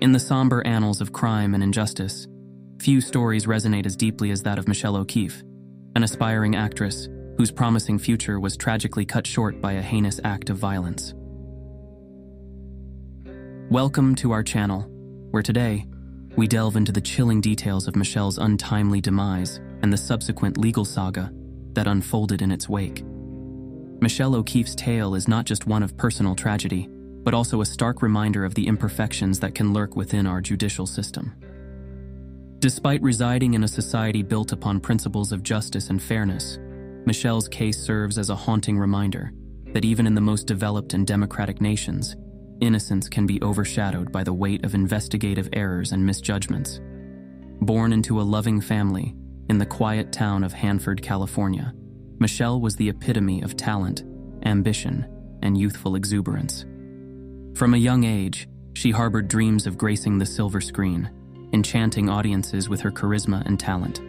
In the somber annals of crime and injustice, few stories resonate as deeply as that of Michelle O'Keefe, an aspiring actress whose promising future was tragically cut short by a heinous act of violence. Welcome to our channel, where today, we delve into the chilling details of Michelle's untimely demise and the subsequent legal saga that unfolded in its wake. Michelle O'Keefe's tale is not just one of personal tragedy, but also a stark reminder of the imperfections that can lurk within our judicial system. Despite residing in a society built upon principles of justice and fairness, Michelle's case serves as a haunting reminder that even in the most developed and democratic nations, innocence can be overshadowed by the weight of investigative errors and misjudgments. Born into a loving family in the quiet town of Hanford, California, Michelle was the epitome of talent, ambition, and youthful exuberance. From a young age, she harbored dreams of gracing the silver screen, enchanting audiences with her charisma and talent.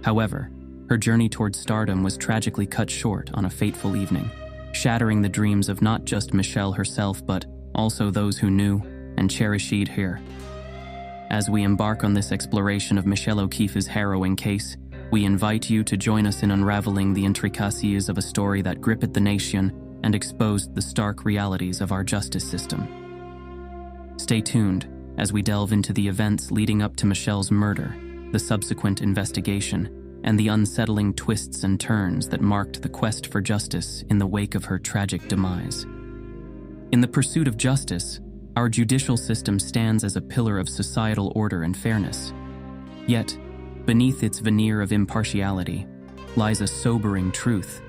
However, her journey towards stardom was tragically cut short on a fateful evening, shattering the dreams of not just Michelle herself but also those who knew and cherished her. As we embark on this exploration of Michelle O'Keefe's harrowing case, we invite you to join us in unraveling the intricacies of a story that gripped the nation and exposed the stark realities of our justice system. Stay tuned as we delve into the events leading up to Michelle's murder, the subsequent investigation, and the unsettling twists and turns that marked the quest for justice in the wake of her tragic demise. In the pursuit of justice, our judicial system stands as a pillar of societal order and fairness. Yet, beneath its veneer of impartiality lies a sobering truth.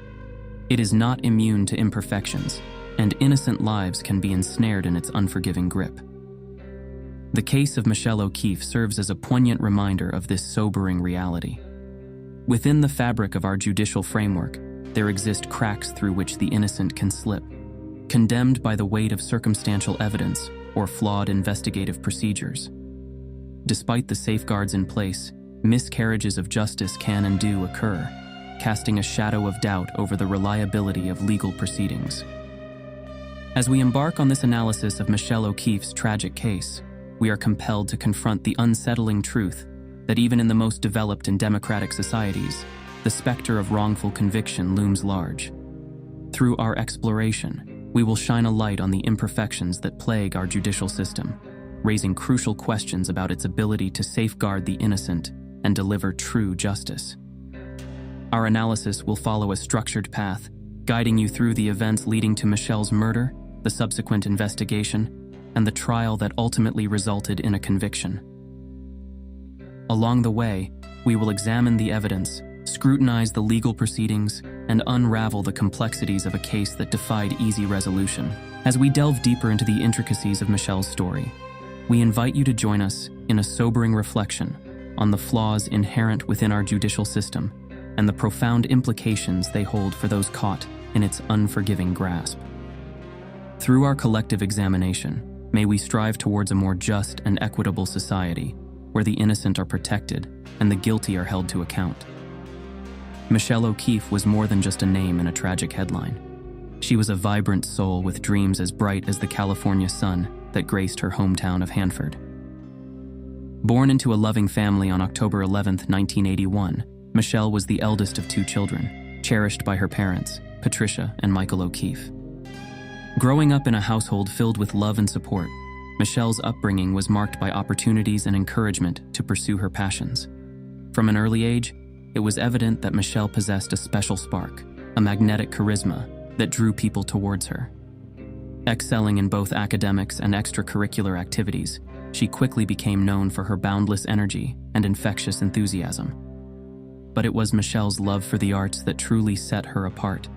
It is not immune to imperfections, and innocent lives can be ensnared in its unforgiving grip. The case of Michelle O'Keefe serves as a poignant reminder of this sobering reality. Within the fabric of our judicial framework, there exist cracks through which the innocent can slip, condemned by the weight of circumstantial evidence or flawed investigative procedures. Despite the safeguards in place, miscarriages of justice can and do occur, casting a shadow of doubt over the reliability of legal proceedings. As we embark on this analysis of Michelle O'Keefe's tragic case, we are compelled to confront the unsettling truth that even in the most developed and democratic societies, the specter of wrongful conviction looms large. Through our exploration, we will shine a light on the imperfections that plague our judicial system, raising crucial questions about its ability to safeguard the innocent and deliver true justice. Our analysis will follow a structured path, guiding you through the events leading to Michelle's murder, the subsequent investigation, and the trial that ultimately resulted in a conviction. Along the way, we will examine the evidence, scrutinize the legal proceedings, and unravel the complexities of a case that defied easy resolution. As we delve deeper into the intricacies of Michelle's story, we invite you to join us in a sobering reflection on the flaws inherent within our judicial system and the profound implications they hold for those caught in its unforgiving grasp. Through our collective examination, may we strive towards a more just and equitable society where the innocent are protected and the guilty are held to account. Michelle O'Keefe was more than just a name in a tragic headline. She was a vibrant soul with dreams as bright as the California sun that graced her hometown of Hanford. Born into a loving family on October 11, 1981, Michelle was the eldest of two children, cherished by her parents, Patricia and Michael O'Keefe. Growing up in a household filled with love and support, Michelle's upbringing was marked by opportunities and encouragement to pursue her passions. From an early age, it was evident that Michelle possessed a special spark, a magnetic charisma that drew people towards her. Excelling in both academics and extracurricular activities, she quickly became known for her boundless energy and infectious enthusiasm. But it was Michelle's love for the arts that truly set her apart.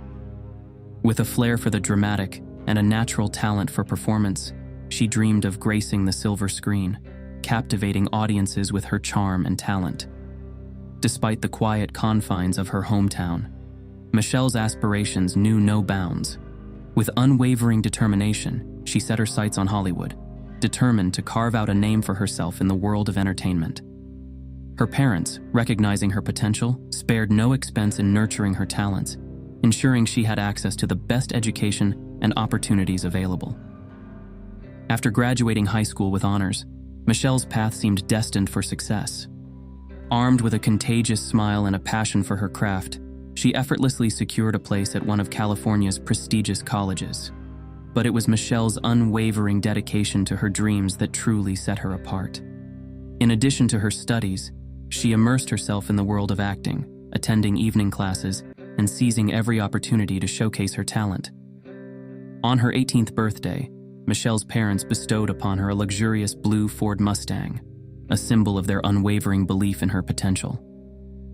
With a flair for the dramatic and a natural talent for performance, she dreamed of gracing the silver screen, captivating audiences with her charm and talent. Despite the quiet confines of her hometown, Michelle's aspirations knew no bounds. With unwavering determination, she set her sights on Hollywood, determined to carve out a name for herself in the world of entertainment. Her parents, recognizing her potential, spared no expense in nurturing her talents, ensuring she had access to the best education and opportunities available. After graduating high school with honors, Michelle's path seemed destined for success. Armed with a contagious smile and a passion for her craft, she effortlessly secured a place at one of California's prestigious colleges. But it was Michelle's unwavering dedication to her dreams that truly set her apart. In addition to her studies, she immersed herself in the world of acting, attending evening classes, and seizing every opportunity to showcase her talent. On her 18th birthday, Michelle's parents bestowed upon her a luxurious blue Ford Mustang, a symbol of their unwavering belief in her potential.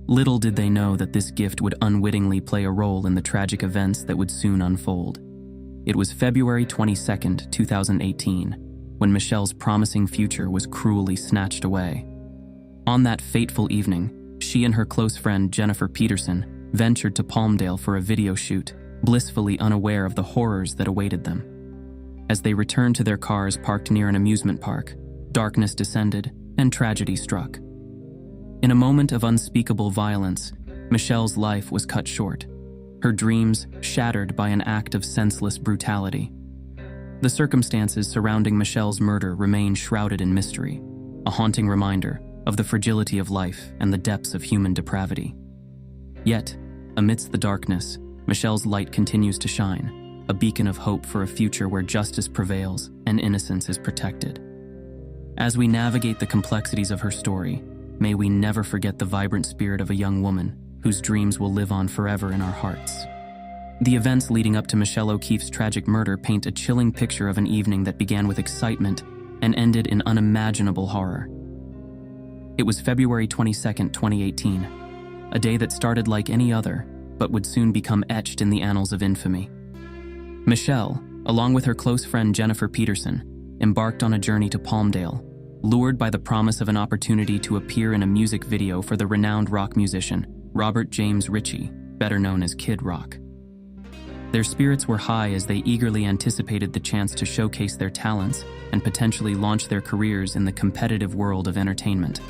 Little did they know that this gift would unwittingly play a role in the tragic events that would soon unfold. It was February 22, 2018, when Michelle's promising future was cruelly snatched away. On that fateful evening, she and her close friend Jennifer Peterson ventured to Palmdale for a video shoot, blissfully unaware of the horrors that awaited them. As they returned to their cars parked near an amusement park, darkness descended and tragedy struck. In a moment of unspeakable violence, Michelle's life was cut short, her dreams shattered by an act of senseless brutality. The circumstances surrounding Michelle's murder remain shrouded in mystery, a haunting reminder of the fragility of life and the depths of human depravity. Yet, amidst the darkness, Michelle's light continues to shine, a beacon of hope for a future where justice prevails and innocence is protected. As we navigate the complexities of her story, may we never forget the vibrant spirit of a young woman whose dreams will live on forever in our hearts. The events leading up to Michelle O'Keefe's tragic murder paint a chilling picture of an evening that began with excitement and ended in unimaginable horror. It was February 22, 2018, a day that started like any other, but would soon become etched in the annals of infamy. Michelle, along with her close friend Jennifer Peterson, embarked on a journey to Palmdale, lured by the promise of an opportunity to appear in a music video for the renowned rock musician Robert James Ritchie, better known as Kid Rock. Their spirits were high as they eagerly anticipated the chance to showcase their talents and potentially launch their careers in the competitive world of entertainment.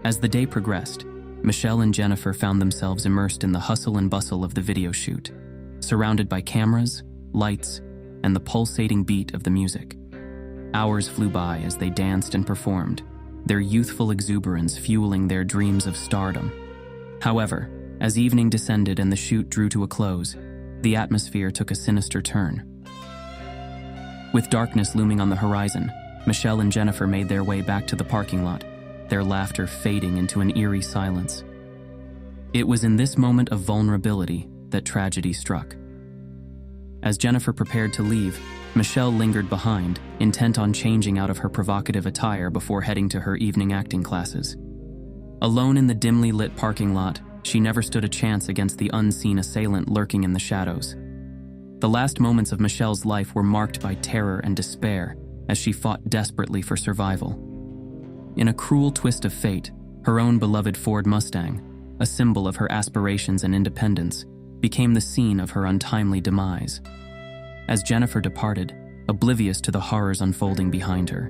As the day progressed, Michelle and Jennifer found themselves immersed in the hustle and bustle of the video shoot, surrounded by cameras, lights, and the pulsating beat of the music. Hours flew by as they danced and performed, their youthful exuberance fueling their dreams of stardom. However, as evening descended and the shoot drew to a close, the atmosphere took a sinister turn. With darkness looming on the horizon, Michelle and Jennifer made their way back to the parking lot, their laughter fading into an eerie silence. It was in this moment of vulnerability that tragedy struck. As Jennifer prepared to leave, Michelle lingered behind, intent on changing out of her provocative attire before heading to her evening acting classes. Alone in the dimly lit parking lot, she never stood a chance against the unseen assailant lurking in the shadows. The last moments of Michelle's life were marked by terror and despair as she fought desperately for survival. In a cruel twist of fate, her own beloved Ford Mustang, a symbol of her aspirations and independence, became the scene of her untimely demise. As Jennifer departed, oblivious to the horrors unfolding behind her,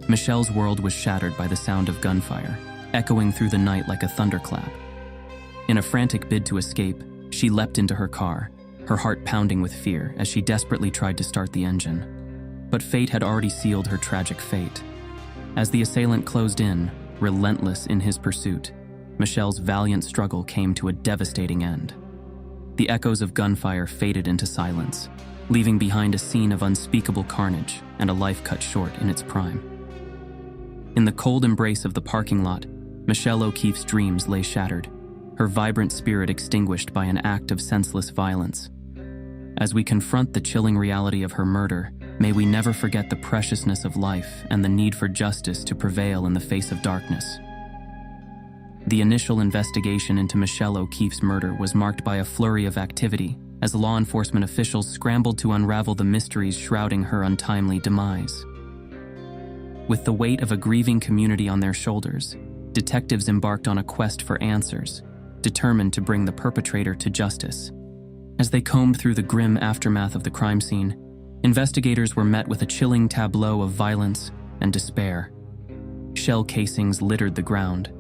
Michelle's world was shattered by the sound of gunfire, echoing through the night like a thunderclap. In a frantic bid to escape, she leapt into her car, her heart pounding with fear as she desperately tried to start the engine. But fate had already sealed her tragic fate. As the assailant closed in, relentless in his pursuit, Michelle's valiant struggle came to a devastating end. The echoes of gunfire faded into silence, leaving behind a scene of unspeakable carnage and a life cut short in its prime. In the cold embrace of the parking lot, Michelle O'Keefe's dreams lay shattered, her vibrant spirit extinguished by an act of senseless violence. As we confront the chilling reality of her murder, may we never forget the preciousness of life and the need for justice to prevail in the face of darkness. The initial investigation into Michelle O'Keefe's murder was marked by a flurry of activity as law enforcement officials scrambled to unravel the mysteries shrouding her untimely demise. With the weight of a grieving community on their shoulders, detectives embarked on a quest for answers, determined to bring the perpetrator to justice. As they combed through the grim aftermath of the crime scene, investigators were met with a chilling tableau of violence and despair. Shell casings littered the ground,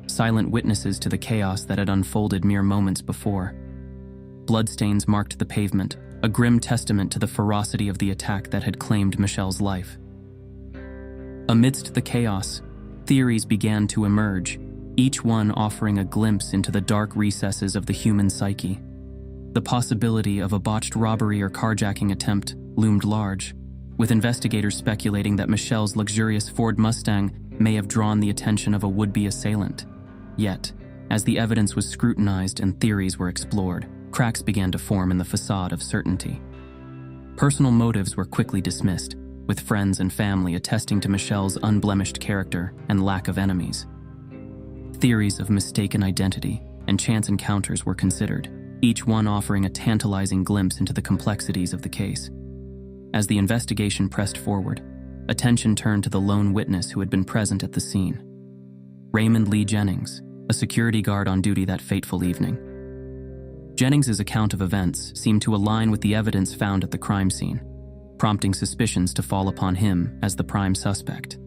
silent witnesses to the chaos that had unfolded mere moments before. Bloodstains marked the pavement, a grim testament to the ferocity of the attack that had claimed Michelle's life. Amidst the chaos, theories began to emerge, each one offering a glimpse into the dark recesses of the human psyche. The possibility of a botched robbery or carjacking attempt loomed large, with investigators speculating that Michelle's luxurious Ford Mustang may have drawn the attention of a would-be assailant. Yet, as the evidence was scrutinized and theories were explored, cracks began to form in the facade of certainty. Personal motives were quickly dismissed, with friends and family attesting to Michelle's unblemished character and lack of enemies. Theories of mistaken identity and chance encounters were considered, each one offering a tantalizing glimpse into the complexities of the case. As the investigation pressed forward, attention turned to the lone witness who had been present at the scene. Raymond Lee Jennings, a security guard on duty that fateful evening. Jennings's account of events seemed to align with the evidence found at the crime scene, prompting suspicions to fall upon him as the prime suspect.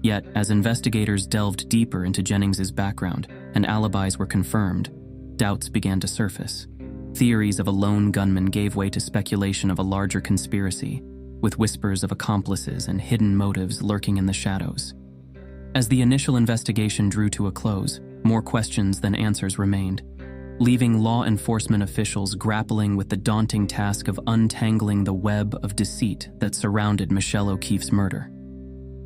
Yet, as investigators delved deeper into Jennings's background and alibis were confirmed, doubts began to surface. Theories of a lone gunman gave way to speculation of a larger conspiracy, with whispers of accomplices and hidden motives lurking in the shadows. As the initial investigation drew to a close, more questions than answers remained, leaving law enforcement officials grappling with the daunting task of untangling the web of deceit that surrounded Michelle O'Keefe's murder.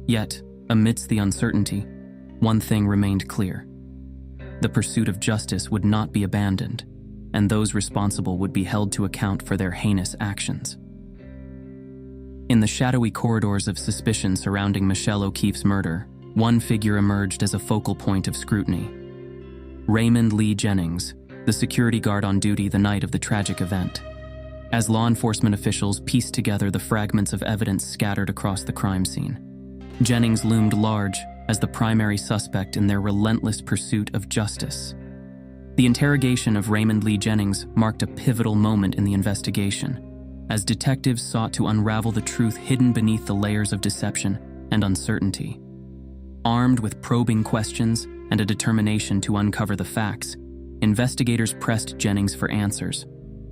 Yet, amidst the uncertainty, one thing remained clear. The pursuit of justice would not be abandoned, and those responsible would be held to account for their heinous actions. In the shadowy corridors of suspicion surrounding Michelle O'Keefe's murder, one figure emerged as a focal point of scrutiny. Raymond Lee Jennings, the security guard on duty the night of the tragic event. As law enforcement officials pieced together the fragments of evidence scattered across the crime scene, Jennings loomed large as the primary suspect in their relentless pursuit of justice. The interrogation of Raymond Lee Jennings marked a pivotal moment in the investigation, as detectives sought to unravel the truth hidden beneath the layers of deception and uncertainty. Armed with probing questions and a determination to uncover the facts, investigators pressed Jennings for answers,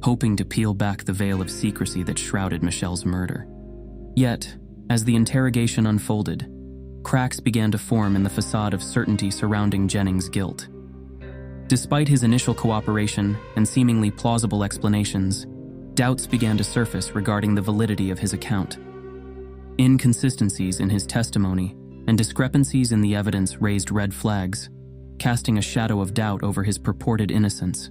hoping to peel back the veil of secrecy that shrouded Michelle's murder. Yet, as the interrogation unfolded, cracks began to form in the facade of certainty surrounding Jennings' guilt. Despite his initial cooperation and seemingly plausible explanations, doubts began to surface regarding the validity of his account. Inconsistencies in his testimony and discrepancies in the evidence raised red flags, casting a shadow of doubt over his purported innocence.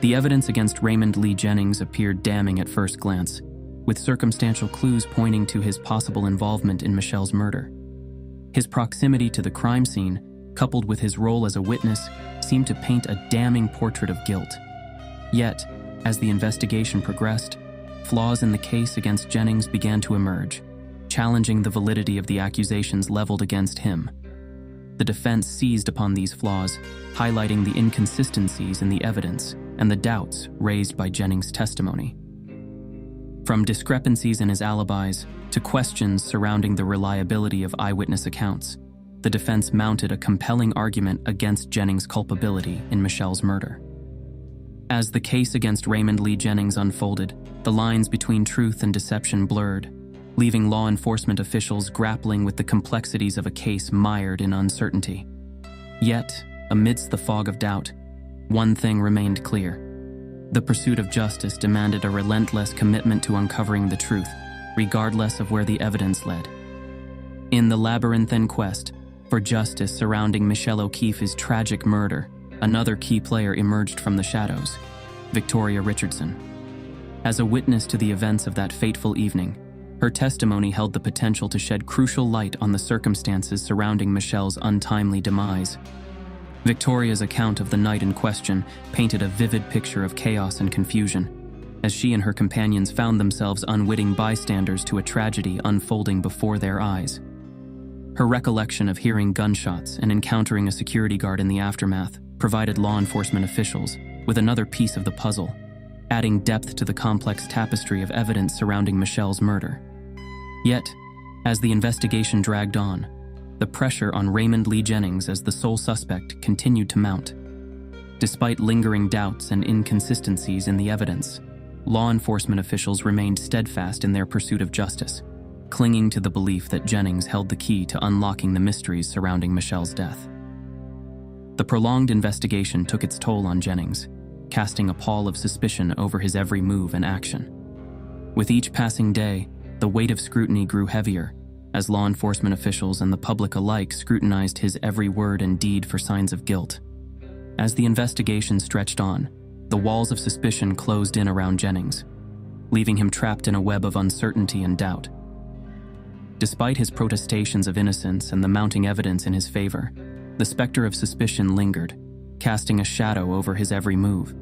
The evidence against Raymond Lee Jennings appeared damning at first glance, with circumstantial clues pointing to his possible involvement in Michelle's murder. His proximity to the crime scene, coupled with his role as a witness, seemed to paint a damning portrait of guilt. Yet, as the investigation progressed, flaws in the case against Jennings began to emerge, challenging the validity of the accusations leveled against him. The defense seized upon these flaws, highlighting the inconsistencies in the evidence and the doubts raised by Jennings' testimony. From discrepancies in his alibis to questions surrounding the reliability of eyewitness accounts, the defense mounted a compelling argument against Jennings' culpability in Michelle's murder. As the case against Raymond Lee Jennings unfolded, the lines between truth and deception blurred, leaving law enforcement officials grappling with the complexities of a case mired in uncertainty. Yet, amidst the fog of doubt, one thing remained clear. The pursuit of justice demanded a relentless commitment to uncovering the truth, regardless of where the evidence led. In the labyrinthine quest for justice surrounding Michelle O'Keefe's tragic murder, another key player emerged from the shadows, Victoria Richardson. As a witness to the events of that fateful evening, her testimony held the potential to shed crucial light on the circumstances surrounding Michelle's untimely demise. Victoria's account of the night in question painted a vivid picture of chaos and confusion, as she and her companions found themselves unwitting bystanders to a tragedy unfolding before their eyes. Her recollection of hearing gunshots and encountering a security guard in the aftermath provided law enforcement officials with another piece of the puzzle, adding depth to the complex tapestry of evidence surrounding Michelle's murder. Yet, as the investigation dragged on, the pressure on Raymond Lee Jennings as the sole suspect continued to mount. Despite lingering doubts and inconsistencies in the evidence, law enforcement officials remained steadfast in their pursuit of justice, clinging to the belief that Jennings held the key to unlocking the mysteries surrounding Michelle's death. The prolonged investigation took its toll on Jennings, casting a pall of suspicion over his every move and action. With each passing day, the weight of scrutiny grew heavier, as law enforcement officials and the public alike scrutinized his every word and deed for signs of guilt. As the investigation stretched on, the walls of suspicion closed in around Jennings, leaving him trapped in a web of uncertainty and doubt. Despite his protestations of innocence and the mounting evidence in his favor, the specter of suspicion lingered, casting a shadow over his every move.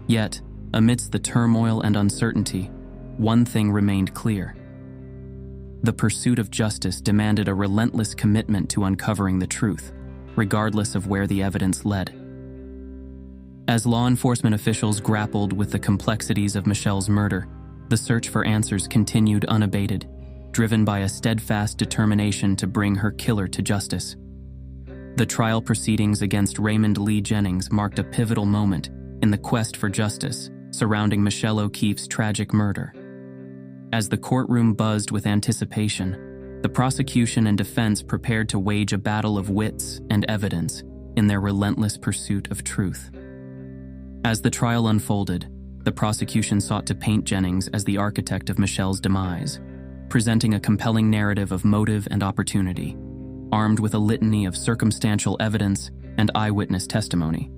Yet, amidst the turmoil and uncertainty, one thing remained clear. The pursuit of justice demanded a relentless commitment to uncovering the truth, regardless of where the evidence led. As law enforcement officials grappled with the complexities of Michelle's murder, the search for answers continued unabated, driven by a steadfast determination to bring her killer to justice. The trial proceedings against Raymond Lee Jennings marked a pivotal moment in the quest for justice surrounding Michelle O'Keefe's tragic murder. As the courtroom buzzed with anticipation, the prosecution and defense prepared to wage a battle of wits and evidence in their relentless pursuit of truth. As the trial unfolded, the prosecution sought to paint Jennings as the architect of Michelle's demise, presenting a compelling narrative of motive and opportunity, armed with a litany of circumstantial evidence and eyewitness testimony.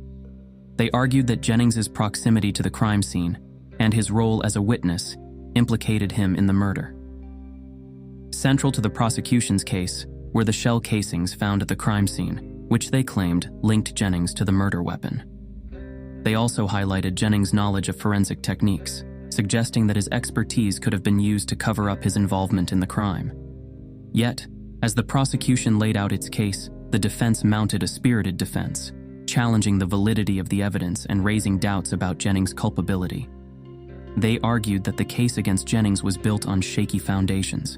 They argued that Jennings's proximity to the crime scene and his role as a witness implicated him in the murder. Central to the prosecution's case were the shell casings found at the crime scene, which they claimed linked Jennings to the murder weapon. They also highlighted Jennings' knowledge of forensic techniques, suggesting that his expertise could have been used to cover up his involvement in the crime. Yet, as the prosecution laid out its case, the defense mounted a spirited defense, challenging the validity of the evidence and raising doubts about Jennings' culpability. They argued that the case against Jennings was built on shaky foundations,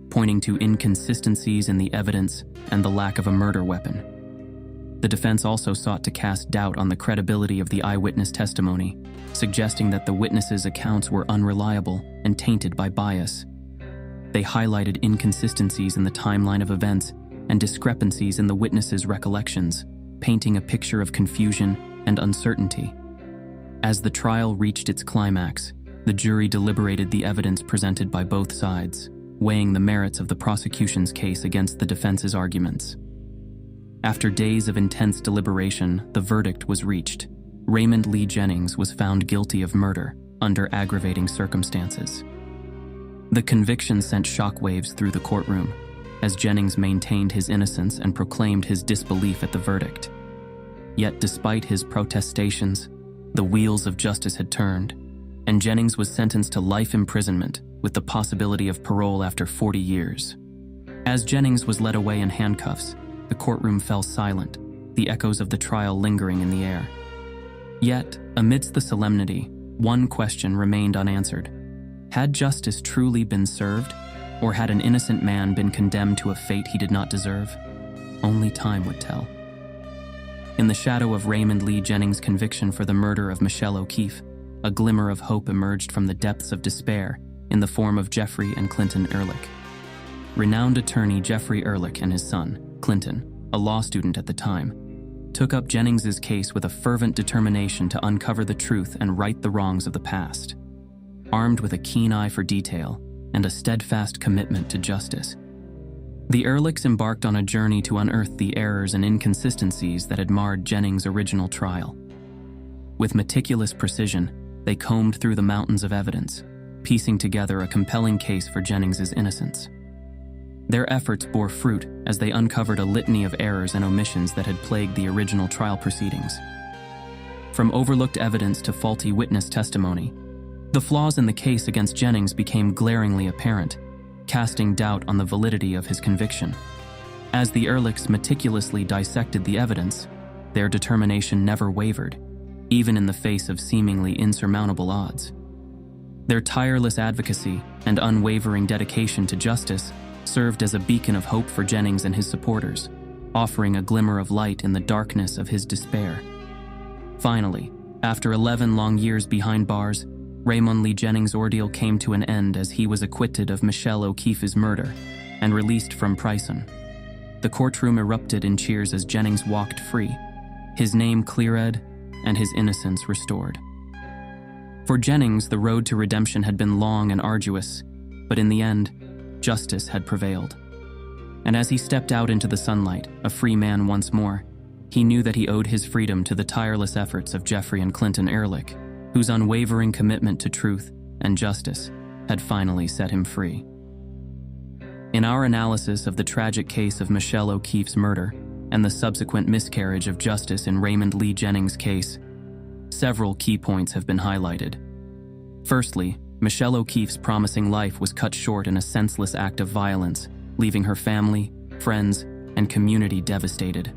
pointing to inconsistencies in the evidence and the lack of a murder weapon. The defense also sought to cast doubt on the credibility of the eyewitness testimony, suggesting that the witnesses' accounts were unreliable and tainted by bias. They highlighted inconsistencies in the timeline of events and discrepancies in the witnesses' recollections, painting a picture of confusion and uncertainty. As the trial reached its climax, the jury deliberated the evidence presented by both sides, weighing the merits of the prosecution's case against the defense's arguments. After days of intense deliberation, the verdict was reached. Raymond Lee Jennings was found guilty of murder under aggravating circumstances. The conviction sent shockwaves through the courtroom, as Jennings maintained his innocence and proclaimed his disbelief at the verdict. Yet despite his protestations, the wheels of justice had turned, and Jennings was sentenced to life imprisonment with the possibility of parole after 40 years. As Jennings was led away in handcuffs, the courtroom fell silent, the echoes of the trial lingering in the air. Yet, amidst the solemnity, one question remained unanswered. Had justice truly been served, or had an innocent man been condemned to a fate he did not deserve? Only time would tell. In the shadow of Raymond Lee Jennings' conviction for the murder of Michelle O'Keefe, a glimmer of hope emerged from the depths of despair in the form of Jeffrey and Clinton Ehrlich. Renowned attorney Jeffrey Ehrlich and his son, Clinton, a law student at the time, took up Jennings's case with a fervent determination to uncover the truth and right the wrongs of the past. Armed with a keen eye for detail and a steadfast commitment to justice, the Ehrlichs embarked on a journey to unearth the errors and inconsistencies that had marred Jennings' original trial. With meticulous precision, they combed through the mountains of evidence, piecing together a compelling case for Jennings's innocence. Their efforts bore fruit as they uncovered a litany of errors and omissions that had plagued the original trial proceedings. From overlooked evidence to faulty witness testimony, the flaws in the case against Jennings became glaringly apparent, casting doubt on the validity of his conviction. As the Ehrlichs meticulously dissected the evidence, their determination never wavered, even in the face of seemingly insurmountable odds. Their tireless advocacy and unwavering dedication to justice served as a beacon of hope for Jennings and his supporters, offering a glimmer of light in the darkness of his despair. Finally, after 11 long years behind bars, Raymond Lee Jennings' ordeal came to an end as he was acquitted of Michelle O'Keefe's murder and released from prison. The courtroom erupted in cheers as Jennings walked free, his name cleared and his innocence restored. For Jennings, the road to redemption had been long and arduous, but in the end, justice had prevailed. And as he stepped out into the sunlight, a free man once more, he knew that he owed his freedom to the tireless efforts of Jeffrey and Clinton Ehrlich, whose unwavering commitment to truth and justice had finally set him free. In our analysis of the tragic case of Michelle O'Keefe's murder and the subsequent miscarriage of justice in Raymond Lee Jennings' case, several key points have been highlighted. Firstly, Michelle O'Keefe's promising life was cut short in a senseless act of violence, leaving her family, friends, and community devastated.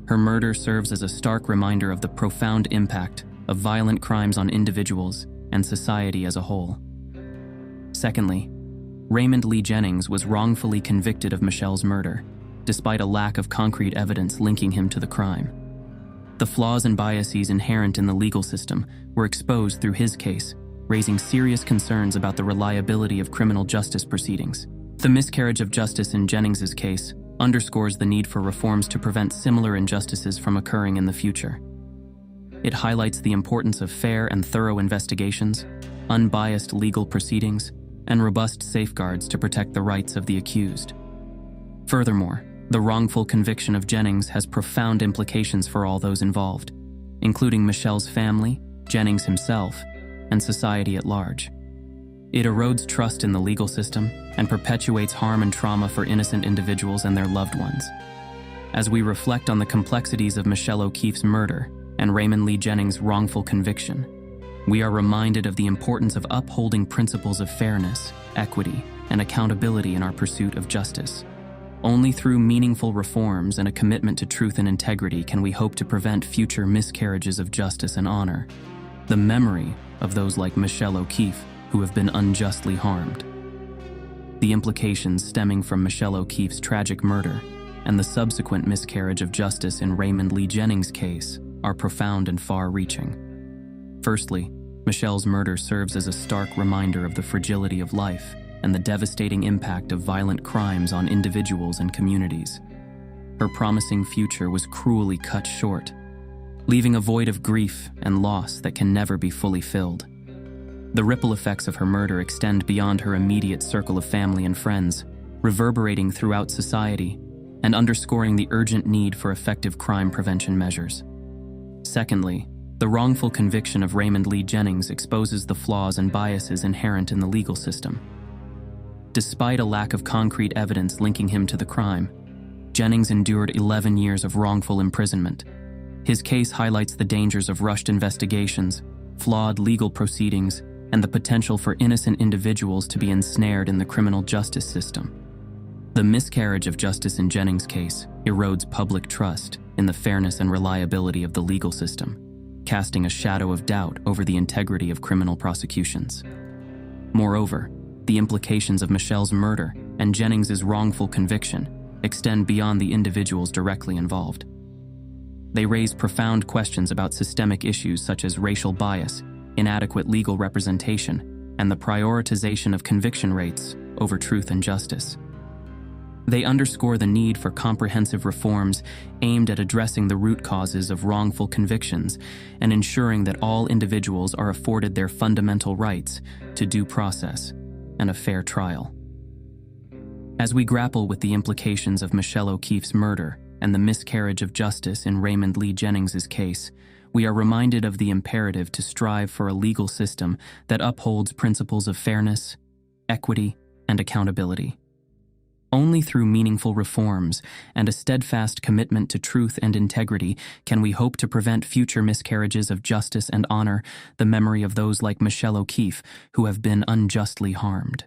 Her murder serves as a stark reminder of the profound impact of violent crimes on individuals and society as a whole. Secondly, Raymond Lee Jennings was wrongfully convicted of Michelle's murder, despite a lack of concrete evidence linking him to the crime. The flaws and biases inherent in the legal system were exposed through his case, raising serious concerns about the reliability of criminal justice proceedings. The miscarriage of justice in Jennings's case underscores the need for reforms to prevent similar injustices from occurring in the future. It highlights the importance of fair and thorough investigations, unbiased legal proceedings, and robust safeguards to protect the rights of the accused. Furthermore, the wrongful conviction of Jennings has profound implications for all those involved, including Michelle's family, Jennings himself, and society at large. It erodes trust in the legal system and perpetuates harm and trauma for innocent individuals and their loved ones. As we reflect on the complexities of Michelle O'Keefe's murder and Raymond Lee Jennings' wrongful conviction, we are reminded of the importance of upholding principles of fairness, equity, and accountability in our pursuit of justice. Only through meaningful reforms and a commitment to truth and integrity can we hope to prevent future miscarriages of justice and honor the memory of those like Michelle O'Keefe who have been unjustly harmed. The implications stemming from Michelle O'Keefe's tragic murder and the subsequent miscarriage of justice in Raymond Lee Jennings' case are profound and far-reaching. Firstly, Michelle's murder serves as a stark reminder of the fragility of life and the devastating impact of violent crimes on individuals and communities. Her promising future was cruelly cut short, leaving a void of grief and loss that can never be fully filled. The ripple effects of her murder extend beyond her immediate circle of family and friends, reverberating throughout society and underscoring the urgent need for effective crime prevention measures. Secondly, the wrongful conviction of Raymond Lee Jennings exposes the flaws and biases inherent in the legal system. Despite a lack of concrete evidence linking him to the crime, Jennings endured 11 years of wrongful imprisonment. His case highlights the dangers of rushed investigations, flawed legal proceedings, and the potential for innocent individuals to be ensnared in the criminal justice system. The miscarriage of justice in Jennings' case erodes public trust in the fairness and reliability of the legal system, casting a shadow of doubt over the integrity of criminal prosecutions. Moreover, the implications of Michelle's murder and Jennings's wrongful conviction extend beyond the individuals directly involved. They raise profound questions about systemic issues such as racial bias, inadequate legal representation, and the prioritization of conviction rates over truth and justice. They underscore the need for comprehensive reforms aimed at addressing the root causes of wrongful convictions and ensuring that all individuals are afforded their fundamental rights to due process and a fair trial. As we grapple with the implications of Michelle O'Keefe's murder and the miscarriage of justice in Raymond Lee Jennings's case, we are reminded of the imperative to strive for a legal system that upholds principles of fairness, equity, and accountability. Only through meaningful reforms and a steadfast commitment to truth and integrity can we hope to prevent future miscarriages of justice and honor the memory of those like Michelle O'Keefe who have been unjustly harmed.